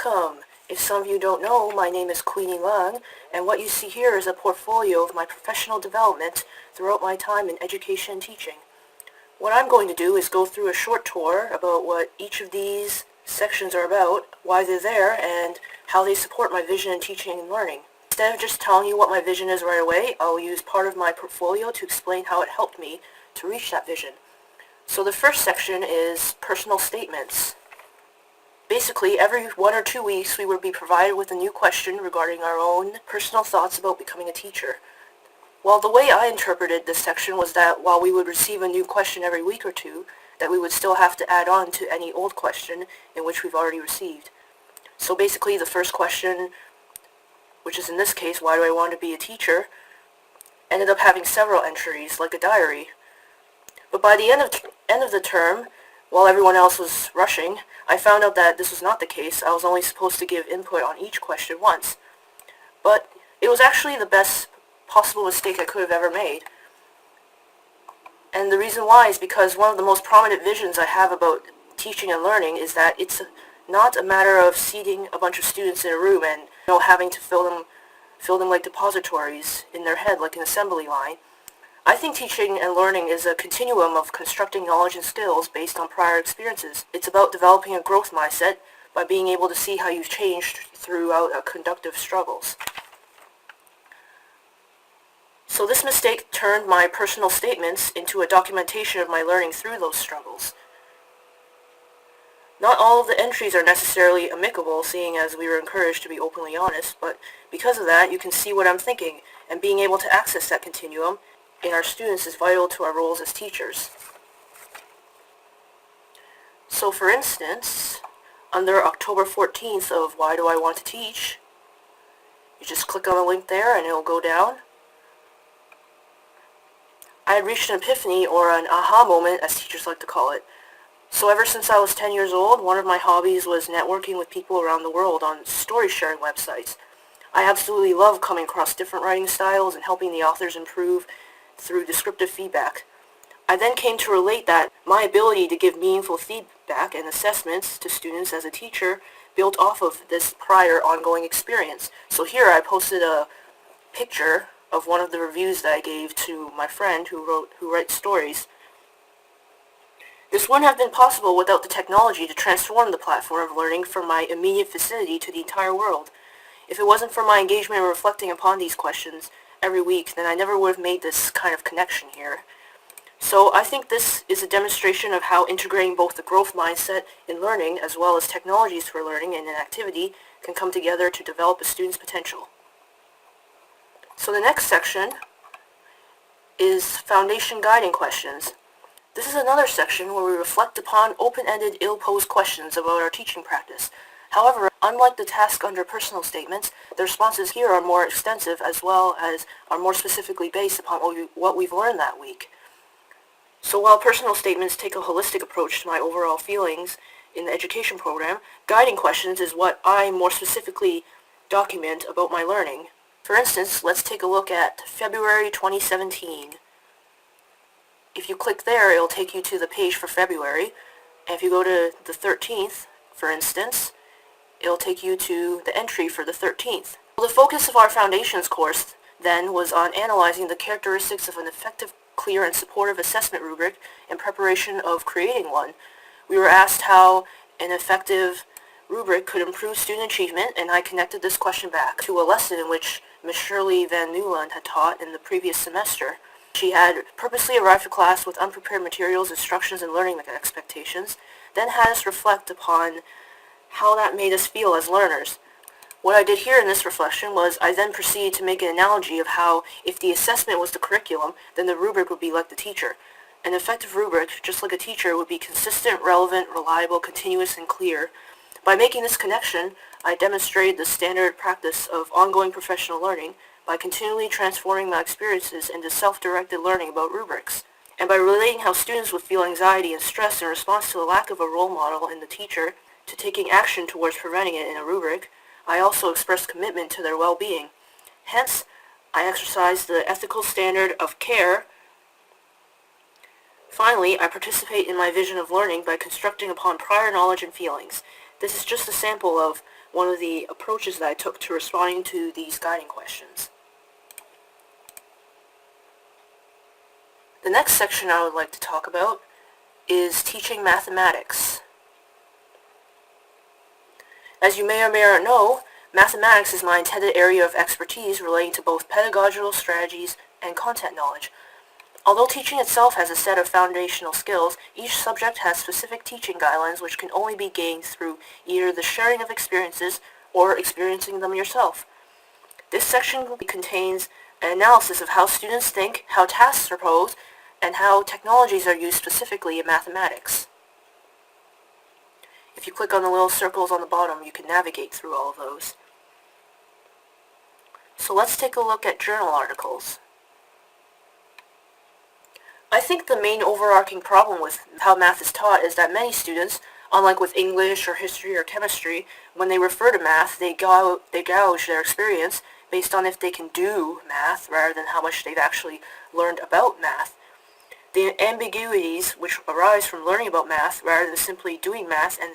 Welcome! If some of you don't know, my name is Queenie Leung, and what you see here is a portfolio of my professional development throughout my time in education and teaching. What I'm going to do is go through a short tour about what each of these sections are about, why they're there, and how they support my vision in teaching and learning. Instead of just telling you what my vision is right away, I'll use part of my portfolio to explain how it helped me to reach that vision. So the first section is personal statements. Basically, every 1 or 2 weeks we would be provided with a new question regarding our own personal thoughts about becoming a teacher. Well, the way I interpreted this section was that while we would receive a new question every week or two, that we would still have to add on to any old question in which we've already received. So basically the first question, which is in this case, why do I want to be a teacher, ended up having several entries, like a diary. But by the end of the term, while everyone else was rushing, I found out that this was not the case. I was only supposed to give input on each question once. But it was actually the best possible mistake I could have ever made. And the reason why is because one of the most prominent visions I have about teaching and learning is that it's not a matter of seating a bunch of students in a room and having to fill them like depositories in their head like an assembly line. I think teaching and learning is a continuum of constructing knowledge and skills based on prior experiences. It's about developing a growth mindset by being able to see how you've changed throughout conductive struggles. So this mistake turned my personal statements into a documentation of my learning through those struggles. Not all of the entries are necessarily amicable, seeing as we were encouraged to be openly honest, but because of that, you can see what I'm thinking, and being able to access that continuum in our students is vital to our roles as teachers. So for instance, under October 14th of Why Do I Want to Teach, you just click on the link there and it'll go down. I had reached an epiphany, or an aha moment as teachers like to call it. So ever since I was 10 years old, one of my hobbies was networking with people around the world on story sharing websites. I absolutely love coming across different writing styles and helping the authors improve through descriptive feedback. I then came to relate that my ability to give meaningful feedback and assessments to students as a teacher built off of this prior ongoing experience. So here I posted a picture of one of the reviews that I gave to my friend who writes stories. This wouldn't have been possible without the technology to transform the platform of learning from my immediate vicinity to the entire world. If it wasn't for my engagement and reflecting upon these questions every week, then I never would have made this kind of connection here. So I think this is a demonstration of how integrating both the growth mindset in learning as well as technologies for learning in an activity can come together to develop a student's potential. So the next section is foundation guiding questions. This is another section where we reflect upon open-ended, ill-posed questions about our teaching practice. However, unlike the task under personal statements, the responses here are more extensive as well as are more specifically based upon what we've learned that week. So while personal statements take a holistic approach to my overall feelings in the education program, guiding questions is what I more specifically document about my learning. For instance, let's take a look at February 2017. If you click there, it'll take you to the page for February. And if you go to the 13th, for instance, it'll take you to the entry for the 13th. Well, the focus of our Foundations course then was on analyzing the characteristics of an effective, clear, and supportive assessment rubric in preparation of creating one. We were asked how an effective rubric could improve student achievement, and I connected this question back to a lesson in which Ms. Shirley Van Newland had taught in the previous semester. She had purposely arrived to class with unprepared materials, instructions, and learning expectations, then had us reflect upon how that made us feel as learners. What I did here in this reflection was I then proceeded to make an analogy of how if the assessment was the curriculum, then the rubric would be like the teacher. An effective rubric, just like a teacher, would be consistent, relevant, reliable, continuous, and clear. By making this connection, I demonstrated the standard practice of ongoing professional learning by continually transforming my experiences into self-directed learning about rubrics. And by relating how students would feel anxiety and stress in response to the lack of a role model in the teacher to taking action towards preventing it in a rubric, I also expressed commitment to their well-being. Hence, I exercised the ethical standard of care. Finally, I participate in my vision of learning by constructing upon prior knowledge and feelings. This is just a sample of one of the approaches that I took to responding to these guiding questions. The next section I would like to talk about is teaching mathematics. As you may or may not know, mathematics is my intended area of expertise relating to both pedagogical strategies and content knowledge. Although teaching itself has a set of foundational skills, each subject has specific teaching guidelines which can only be gained through either the sharing of experiences or experiencing them yourself. This section contains an analysis of how students think, how tasks are posed, and how technologies are used specifically in mathematics. If you click on the little circles on the bottom, you can navigate through all of those. So let's take a look at journal articles. I think the main overarching problem with how math is taught is that many students, unlike with English or history or chemistry, when they refer to math, they gouge their experience based on if they can do math rather than how much they've actually learned about math. The ambiguities which arise from learning about math rather than simply doing math and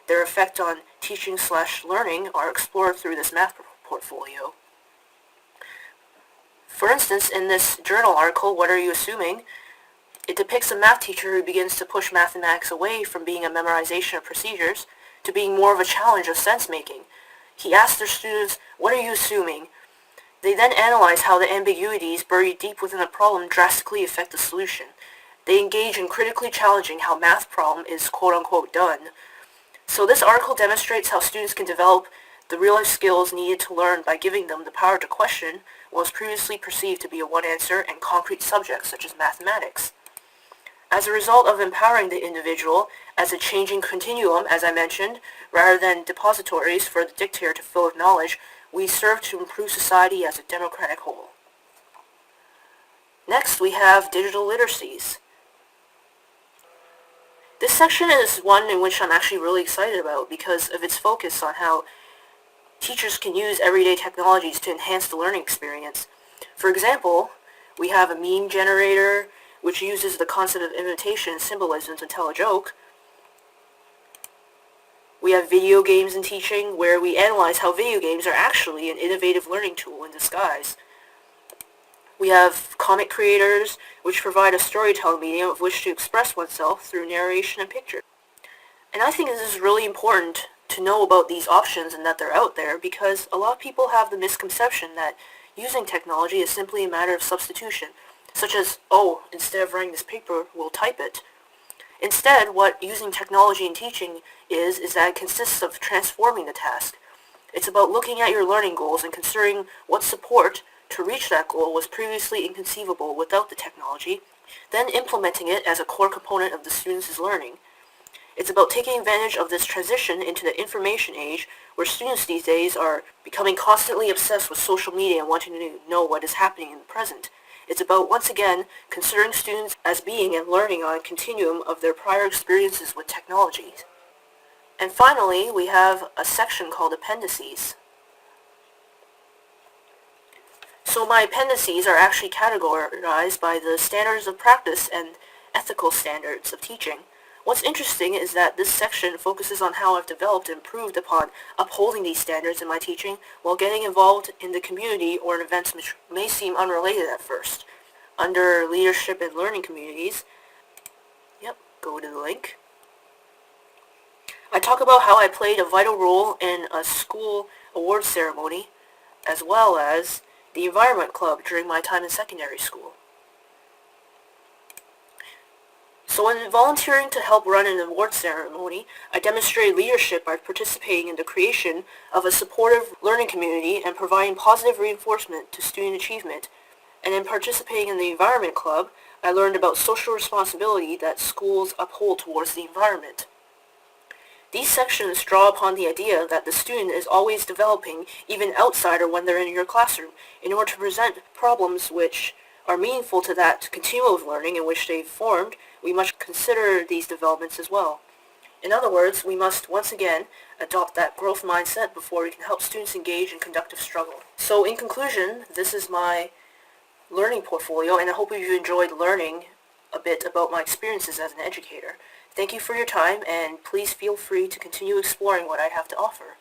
their effect on teaching/learning are explored through this math portfolio. For instance, in this journal article, What Are You Assuming?, it depicts a math teacher who begins to push mathematics away from being a memorization of procedures to being more of a challenge of sense-making. He asks their students, "What are you assuming?" They then analyze how the ambiguities buried deep within a problem drastically affect the solution. They engage in critically challenging how math problem is quote-unquote done. So this article demonstrates how students can develop the real-life skills needed to learn by giving them the power to question what was previously perceived to be a one-answer and concrete subject such as mathematics. As a result of empowering the individual as a changing continuum, as I mentioned, rather than depositories for the dictator to fill with knowledge, we serve to improve society as a democratic whole. Next, we have digital literacies. This section is one in which I'm actually really excited about because of its focus on how teachers can use everyday technologies to enhance the learning experience. For example, we have a meme generator, which uses the concept of imitation and symbolism to tell a joke. We have video games in teaching, where we analyze how video games are actually an innovative learning tool in disguise. We have comic creators, which provide a storytelling medium of which to express oneself through narration and picture. And I think this is really important to know about these options and that they're out there because a lot of people have the misconception that using technology is simply a matter of substitution, such as, oh, instead of writing this paper, we'll type it. Instead, what using technology in teaching is that it consists of transforming the task. It's about looking at your learning goals and considering what support to reach that goal was previously inconceivable without the technology, then implementing it as a core component of the students' learning. It's about taking advantage of this transition into the information age where students these days are becoming constantly obsessed with social media and wanting to know what is happening in the present. It's about, once again, considering students as being and learning on a continuum of their prior experiences with technology. And finally, we have a section called Appendices. So my appendices are actually categorized by the standards of practice and ethical standards of teaching. What's interesting is that this section focuses on how I've developed and improved upon upholding these standards in my teaching while getting involved in the community or in events which may seem unrelated at first. Under Leadership and Learning Communities, go to the link. I talk about how I played a vital role in a school award ceremony as well as the Environment Club during my time in secondary school. So when volunteering to help run an award ceremony, I demonstrated leadership by participating in the creation of a supportive learning community and providing positive reinforcement to student achievement. And in participating in the Environment Club, I learned about social responsibility that schools uphold towards the environment. These sections draw upon the idea that the student is always developing, even outside or when they're in your classroom, in order to present problems which are meaningful to that continuum of learning in which they've formed. We must consider these developments as well. In other words, we must once again adopt that growth mindset before we can help students engage in conductive struggle. So in conclusion, this is my learning portfolio, and I hope you enjoyed learning a bit about my experiences as an educator. Thank you for your time, and please feel free to continue exploring what I have to offer.